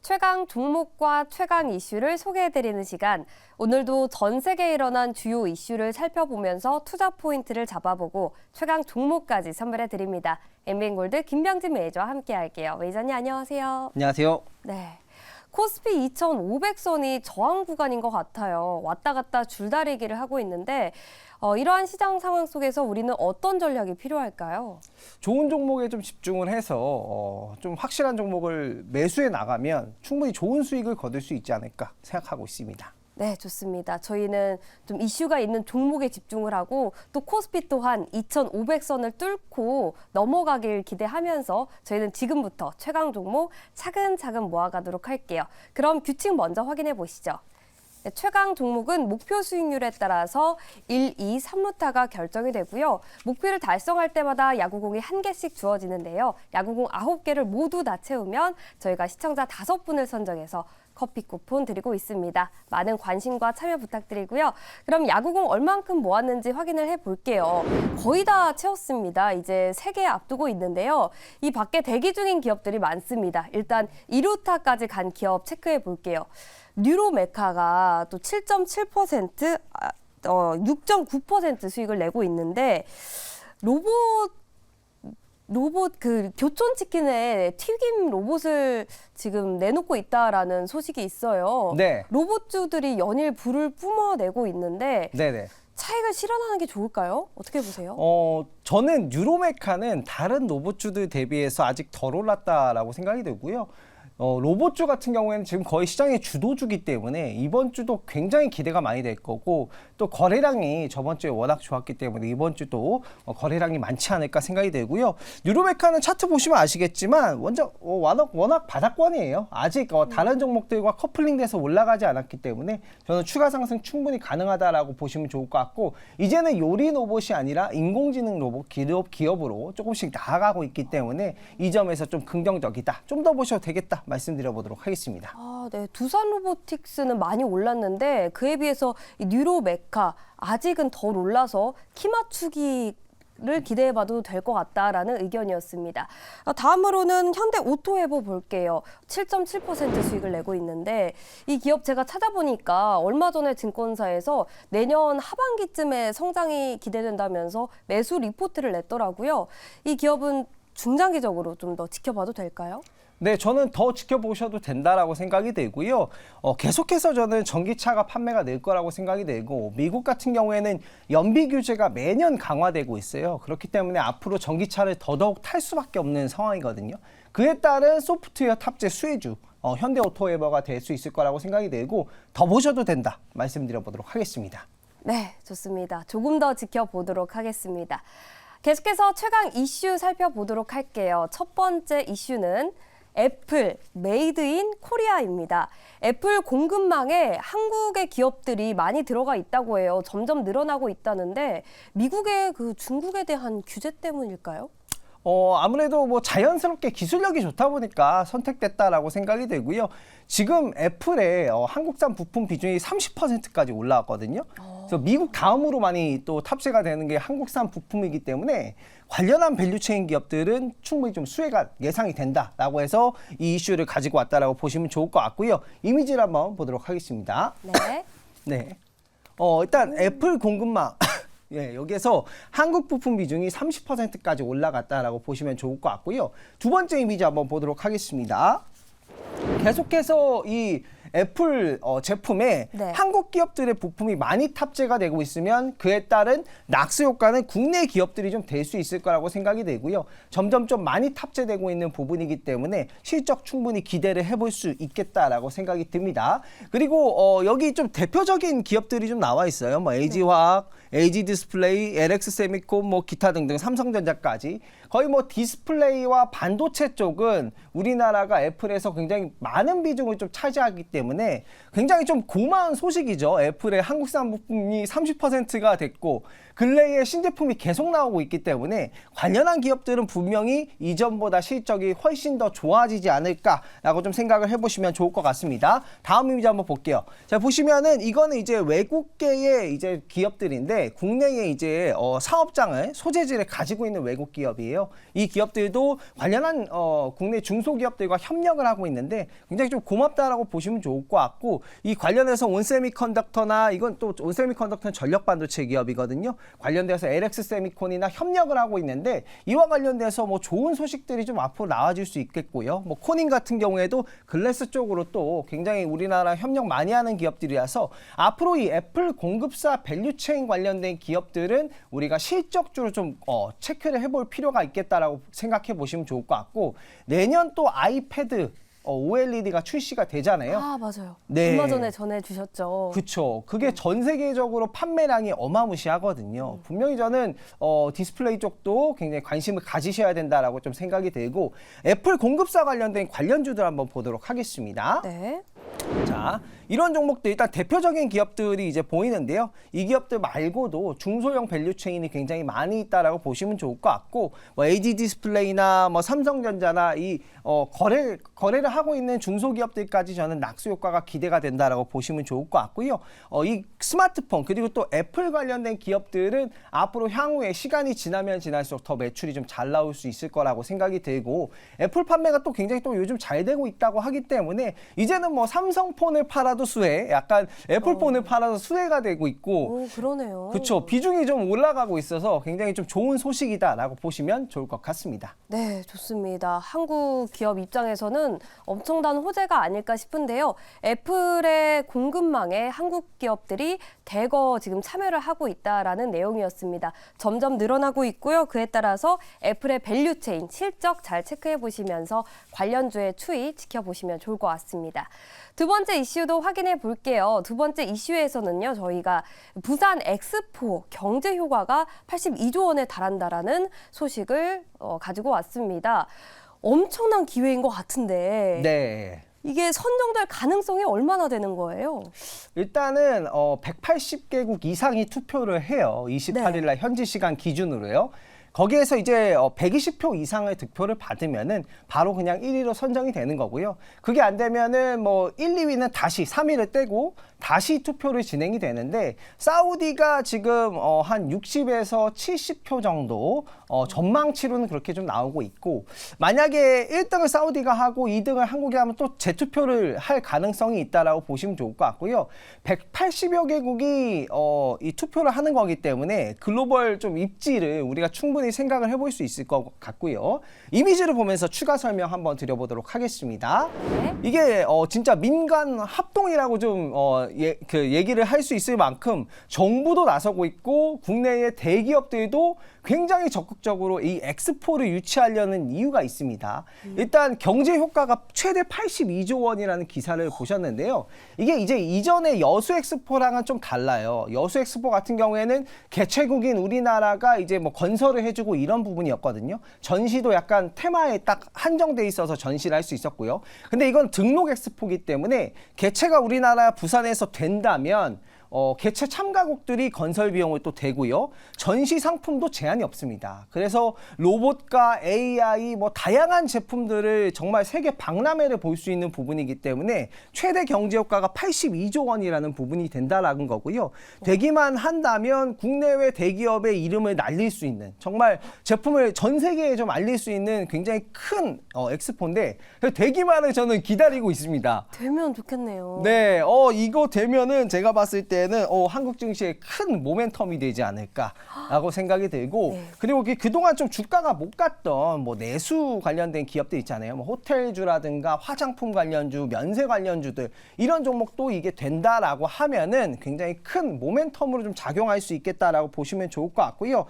최강 종목과 최강 이슈를 소개해드리는 시간. 오늘도 전 세계에 일어난 주요 이슈를 살펴보면서 투자 포인트를 잡아보고 최강 종목까지 선물해드립니다. 엠비엔골드 김병진 매니저와 함께할게요. 매니저님 안녕하세요. 안녕하세요. 네. 코스피 2,500선이 저항 구간인 것 같아요. 왔다 갔다 줄다리기를 하고 있는데 이러한 시장 상황 속에서 우리는 어떤 전략이 필요할까요? 좋은 종목에 좀 집중을 해서 좀 확실한 종목을 매수해 나가면 충분히 좋은 수익을 거둘 수 있지 않을까 생각하고 있습니다. 네, 좋습니다. 저희는 좀 이슈가 있는 종목에 집중을 하고 또 코스피 또한 2,500선을 뚫고 넘어가길 기대하면서 저희는 지금부터 최강 종목 차근차근 모아가도록 할게요. 그럼 규칙 먼저 확인해 보시죠. 네, 최강 종목은 목표 수익률에 따라서 1, 2, 3루타가 결정이 되고요. 목표를 달성할 때마다 야구공이 1개씩 주어지는데요. 야구공 9개를 모두 다 채우면 저희가 시청자 5분을 선정해서 커피 쿠폰 드리고 있습니다. 많은 관심과 참여 부탁드리고요. 그럼 야구공 얼만큼 모았는지 확인을 해볼게요. 거의 다 채웠습니다. 이제 3개 앞두고 있는데요. 이 밖에 대기 중인 기업들이 많습니다. 일단 2루타까지 간 기업 체크해 볼게요. 뉴로메카가 또 7.7%, 6.9% 수익을 내고 있는데 로봇 그 교촌치킨에 튀김 로봇을 지금 내놓고 있다라는 소식이 있어요. 네. 로봇주들이 연일 불을 뿜어내고 있는데 네네. 차익을 실현하는 게 좋을까요? 어떻게 보세요? 저는 뉴로메카는 다른 로봇주들 대비해서 아직 덜 올랐다라고 생각이 들고요. 로봇주 같은 경우에는 지금 거의 시장의 주도주기 때문에 이번 주도 굉장히 기대가 많이 될 거고 또 거래량이 저번 주에 워낙 좋았기 때문에 이번 주도 거래량이 많지 않을까 생각이 되고요. 뉴로메카는 차트 보시면 아시겠지만 워낙 바닥권이에요. 아직 다른 종목들과 커플링돼서 올라가지 않았기 때문에 저는 추가 상승 충분히 가능하다라고 보시면 좋을 것 같고 이제는 요리 로봇이 아니라 인공지능 로봇 기업으로 조금씩 나아가고 있기 때문에 이 점에서 좀 긍정적이다. 좀 더 보셔도 되겠다. 말씀드려보도록 하겠습니다. 네. 두산 로보틱스는 많이 올랐는데 그에 비해서 이 뉴로메카 아직은 덜 올라서 키 맞추기를 기대해봐도 될 것 같다라는 의견이었습니다. 다음으로는 현대오토해보 볼게요. 7.7% 수익을 내고 있는데 이 기업 제가 찾아보니까 얼마 전에 증권사에서 내년 하반기쯤에 성장이 기대된다면서 매수 리포트를 냈더라고요. 이 기업은 중장기적으로 좀 더 지켜봐도 될까요? 네, 저는 더 지켜보셔도 된다라고 생각이 되고요. 계속해서 저는 전기차가 판매가 늘 거라고 생각이 되고 미국 같은 경우에는 연비 규제가 매년 강화되고 있어요. 그렇기 때문에 앞으로 전기차를 더더욱 탈 수밖에 없는 상황이거든요. 그에 따른 소프트웨어 탑재 수혜주 현대오토에버가 될 수 있을 거라고 생각이 되고 더 보셔도 된다 말씀드려보도록 하겠습니다. 네, 좋습니다. 조금 더 지켜보도록 하겠습니다. 계속해서 최강 이슈 살펴보도록 할게요. 첫 번째 이슈는 애플 메이드 인 코리아입니다. 애플 공급망에 한국의 기업들이 많이 들어가 있다고 해요. 점점 늘어나고 있다는데 미국의 그 중국에 대한 규제 때문일까요? 아무래도 뭐 자연스럽게 기술력이 좋다 보니까 선택됐다라고 생각이 되고요. 지금 애플의 한국산 부품 비중이 30%까지 올라왔거든요. 그래서 미국 다음으로 많이 또 탑재가 되는 게 한국산 부품이기 때문에 관련한 밸류체인 기업들은 충분히 좀 수혜가 예상이 된다라고 해서 이 이슈를 가지고 왔다라고 보시면 좋을 것 같고요. 이미지를 한번 보도록 하겠습니다. 네. 네. 일단 애플 공급망. 예, 여기에서 한국 부품 비중이 30%까지 올라갔다라고 보시면 좋을 것 같고요. 두 번째 이미지 한번 보도록 하겠습니다. 계속해서 이 애플 제품에 네. 한국 기업들의 부품이 많이 탑재가 되고 있으면 그에 따른 낙수 효과는 국내 기업들이 좀 될 수 있을 거라고 생각이 되고요. 점점 좀 많이 탑재되고 있는 부분이기 때문에 실적 충분히 기대를 해볼 수 있겠다라고 생각이 듭니다. 그리고 여기 좀 대표적인 기업들이 좀 나와 있어요. 뭐 LG화학, LG디스플레이, LX세미콘, 뭐 기타 등등 삼성전자까지 거의 뭐 디스플레이와 반도체 쪽은 우리나라가 애플에서 굉장히 많은 비중을 좀 차지하기 때문에 굉장히 좀 고마운 소식이죠. 애플의 한국산 부품이 30%가 됐고 근래에 신제품이 계속 나오고 있기 때문에 관련한 기업들은 분명히 이전보다 실적이 훨씬 더 좋아지지 않을까라고 좀 생각을 해보시면 좋을 것 같습니다. 다음 이미지 한번 볼게요. 자, 보시면은 이거는 이제 외국계의 이제 기업들인데 국내에 이제 사업장을 소재지를 가지고 있는 외국 기업이에요. 이 기업들도 관련한 국내 중소기업들과 협력을 하고 있는데 굉장히 좀 고맙다라고 보시면 좋을 것 같고, 이 관련해서 온세미컨덕터나 이건 또 온세미컨덕터는 전력 반도체 기업이거든요. 관련돼서 LX 세미콘이나 협력을 하고 있는데 이와 관련돼서 뭐 좋은 소식들이 좀 앞으로 나와줄 수 있겠고요. 뭐 코닝 같은 경우에도 글래스 쪽으로 또 굉장히 우리나라 협력 많이 하는 기업들이라서 앞으로 이 애플 공급사 밸류체인 관련된 기업들은 우리가 실적주로 좀 체크를 해볼 필요가 있겠다라고 생각해 보시면 좋을 것 같고, 내년 또 아이패드 OLED가 출시가 되잖아요. 아, 맞아요. 네. 얼마 전에 전해주셨죠. 그렇죠. 그게 전 세계적으로 판매량이 어마무시하거든요. 분명히 저는 디스플레이 쪽도 굉장히 관심을 가지셔야 된다라고 좀 생각이 들고, 애플 공급사 관련된 관련주들 한번 보도록 하겠습니다. 네. 자, 이런 종목들 일단 대표적인 기업들이 이제 보이는데요. 이 기업들 말고도 중소형 밸류 체인이 굉장히 많이 있다라고 보시면 좋을 것 같고, 뭐 LG 디스플레이나 뭐 삼성전자나 이 거래를 하고 있는 중소기업들까지 저는 낙수 효과가 기대가 된다라고 보시면 좋을 것 같고요. 이 스마트폰 그리고 또 애플 관련된 기업들은 앞으로 향후에 시간이 지나면 지날수록 더 매출이 좀 잘 나올 수 있을 거라고 생각이 들고, 애플 판매가 또 굉장히 또 요즘 잘 되고 있다고 하기 때문에 이제는 뭐 삼성폰을 팔아도 수혜, 약간 애플폰을 팔아도 수혜가 되고 있고, 오, 그러네요. 그렇죠. 비중이 좀 올라가고 있어서 굉장히 좀 좋은 소식이다라고 보시면 좋을 것 같습니다. 네, 좋습니다. 한국 기업 입장에서는 엄청난 호재가 아닐까 싶은데요. 애플의 공급망에 한국 기업들이 대거 지금 참여를 하고 있다라는 내용이었습니다. 점점 늘어나고 있고요. 그에 따라서 애플의 밸류체인 실적 잘 체크해 보시면서 관련주의 추이 지켜보시면 좋을 것 같습니다. 두 번째 이슈도 확인해 볼게요. 두 번째 이슈에서는요, 저희가 부산 엑스포 경제 효과가 82조 원에 달한다라는 소식을 가지고 왔습니다. 엄청난 기회인 것 같은데 네. 이게 선정될 가능성이 얼마나 되는 거예요? 일단은 180개국 이상이 투표를 해요. 28일 날 현지 시간 기준으로요. 거기에서 이제 120표 이상의 득표를 받으면은 바로 그냥 1위로 선정이 되는 거고요. 그게 안 되면은 뭐 1, 2위는 다시 3위를 떼고 다시 투표를 진행이 되는데, 사우디가 지금 한 60에서 70표 정도 전망치로는 그렇게 좀 나오고 있고, 만약에 1등을 사우디가 하고 2등을 한국이 하면 또 재투표를 할 가능성이 있다라고 보시면 좋을 것 같고요. 180여 개국이 이 투표를 하는 거기 때문에 글로벌 좀 입지를 우리가 충분히 생각을 해볼 수 있을 것 같고요. 이미지를 보면서 추가 설명 한번 드려보도록 하겠습니다. 네. 이게 진짜 민간 합동이라고 좀 얘기를 할 수 있을 만큼 정부도 나서고 있고 국내의 대기업들도 굉장히 적극적으로 이 엑스포를 유치하려는 이유가 있습니다. 일단 경제 효과가 최대 82조 원이라는 기사를 보셨는데요. 이게 이제 이전의 여수 엑스포랑은 좀 달라요. 여수 엑스포 같은 경우에는 개최국인 우리나라가 이제 뭐 건설을 해주고 이런 부분이었거든요. 전시도 약간 테마에 딱 한정돼 있어서 전시를 할 수 있었고요. 근데 이건 등록 엑스포이기 때문에 개최가 우리나라 부산에서 된다면 개최 참가국들이 건설 비용을 또 대고요. 전시 상품도 제한이 없습니다. 그래서 로봇과 AI 뭐 다양한 제품들을 정말 세계 박람회를 볼 수 있는 부분이기 때문에 최대 경제 효과가 82조 원이라는 부분이 된다라는 거고요. 되기만 한다면 국내외 대기업의 이름을 날릴 수 있는, 정말 제품을 전 세계에 좀 알릴 수 있는 굉장히 큰 엑스포인데, 되기만을 저는 기다리고 있습니다. 되면 좋겠네요. 네, 이거 되면은 제가 봤을 때는 한국 증시에 큰 모멘텀이 되지 않을까라고 생각이 들고, 네. 그리고 그동안 좀 주가가 못 갔던 뭐 내수 관련된 기업들 있잖아요. 뭐 호텔주라든가 화장품 관련주, 면세 관련주들, 이런 종목도 이게 된다라고 하면은 굉장히 큰 모멘텀으로 좀 작용할 수 있겠다라고 보시면 좋을 것 같고요.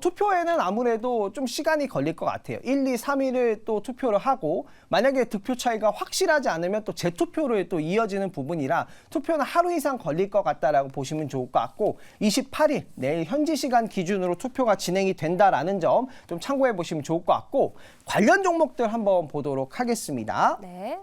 투표에는 아무래도 좀 시간이 걸릴 것 같아요. 1, 2, 3위를 또 투표를 하고, 만약에 득표 차이가 확실하지 않으면 또 재투표로 또 이어지는 부분이라 투표는 하루 이상 걸릴 것 같다라고 보시면 좋을 것 같고, 28일 내일 현지 시간 기준으로 투표가 진행이 된다라는 점 좀 참고해 보시면 좋을 것 같고, 관련 종목들 한번 보도록 하겠습니다. 네.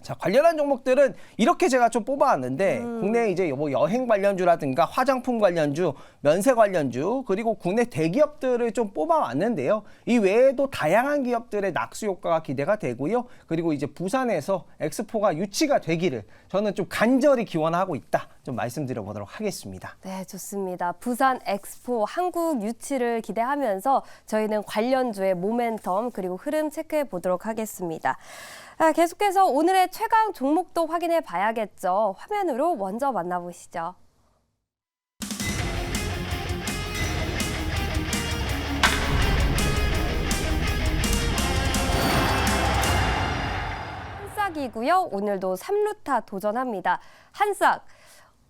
자, 관련한 종목들은 이렇게 제가 좀 뽑아왔는데 국내 이제 뭐 여행 관련주라든가 화장품 관련주, 면세 관련주, 그리고 국내 대기업들을 좀 뽑아왔는데요. 이 외에도 다양한 기업들의 낙수 효과가 기대가 되고요. 그리고 이제 부산에서 엑스포가 유치가 되기를 저는 좀 간절히 기원하고 있다. 좀 말씀드려보도록 하겠습니다. 네, 좋습니다. 부산 엑스포 한국 유치를 기대하면서 저희는 관련주의 모멘텀 그리고 흐름 체크해 보도록 하겠습니다. 계속해서 오늘의 최강 종목도 확인해 봐야겠죠. 화면으로 먼저 만나보시죠. 한싹이고요. 오늘도 3루타 도전합니다. 한싹.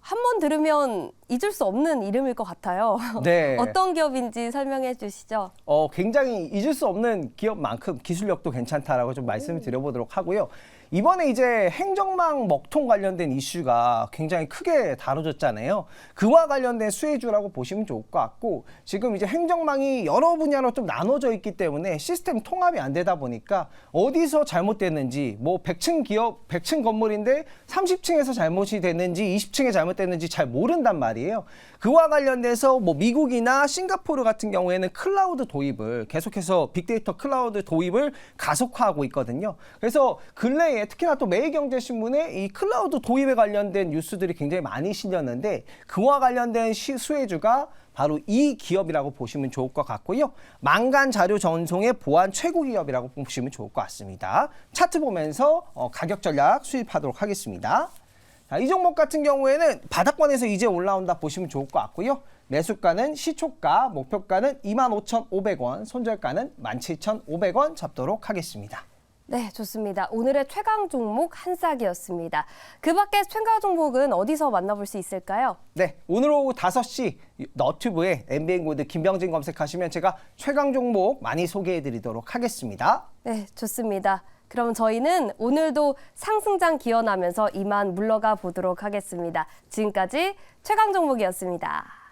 한 번 들으면 잊을 수 없는 이름일 것 같아요. 네. 어떤 기업인지 설명해 주시죠. 굉장히 잊을 수 없는 기업만큼 기술력도 괜찮다라고 좀 말씀을 드려보도록 하고요. 이번에 이제 행정망 먹통 관련된 이슈가 굉장히 크게 다뤄졌잖아요. 그와 관련된 수혜주라고 보시면 좋을 것 같고, 지금 이제 행정망이 여러 분야로 좀 나눠져 있기 때문에 시스템 통합이 안 되다 보니까 어디서 잘못됐는지, 뭐 100층 기업, 100층 건물인데 30층에서 잘못이 됐는지 20층에 잘못됐는지 잘 모른단 말이에요. 그와 관련돼서 뭐 미국이나 싱가포르 같은 경우에는 클라우드 도입을 계속해서 빅데이터 클라우드 도입을 가속화하고 있거든요. 그래서 근래에 특히나 또 매일경제신문에 이 클라우드 도입에 관련된 뉴스들이 굉장히 많이 실렸는데 그와 관련된 수혜주가 바로 이 기업이라고 보시면 좋을 것 같고요. 망간 자료 전송의 보안 최고 기업이라고 보시면 좋을 것 같습니다. 차트 보면서 가격 전략 수입하도록 하겠습니다. 자, 이 종목 같은 경우에는 바닥권에서 이제 올라온다 보시면 좋을 것 같고요. 매수가는 시초가, 목표가는 25,500원, 손절가는 17,500원 잡도록 하겠습니다. 네, 좋습니다. 오늘의 최강 종목 한싹이었습니다. 그 밖에 최강 종목은 어디서 만나볼 수 있을까요? 네, 오늘 오후 5시 너튜브에 MBN고드 김병진 검색하시면 제가 최강 종목 많이 소개해드리도록 하겠습니다. 네, 좋습니다. 그럼 저희는 오늘도 상승장 기원하면서 이만 물러가 보도록 하겠습니다. 지금까지 최강 종목이었습니다.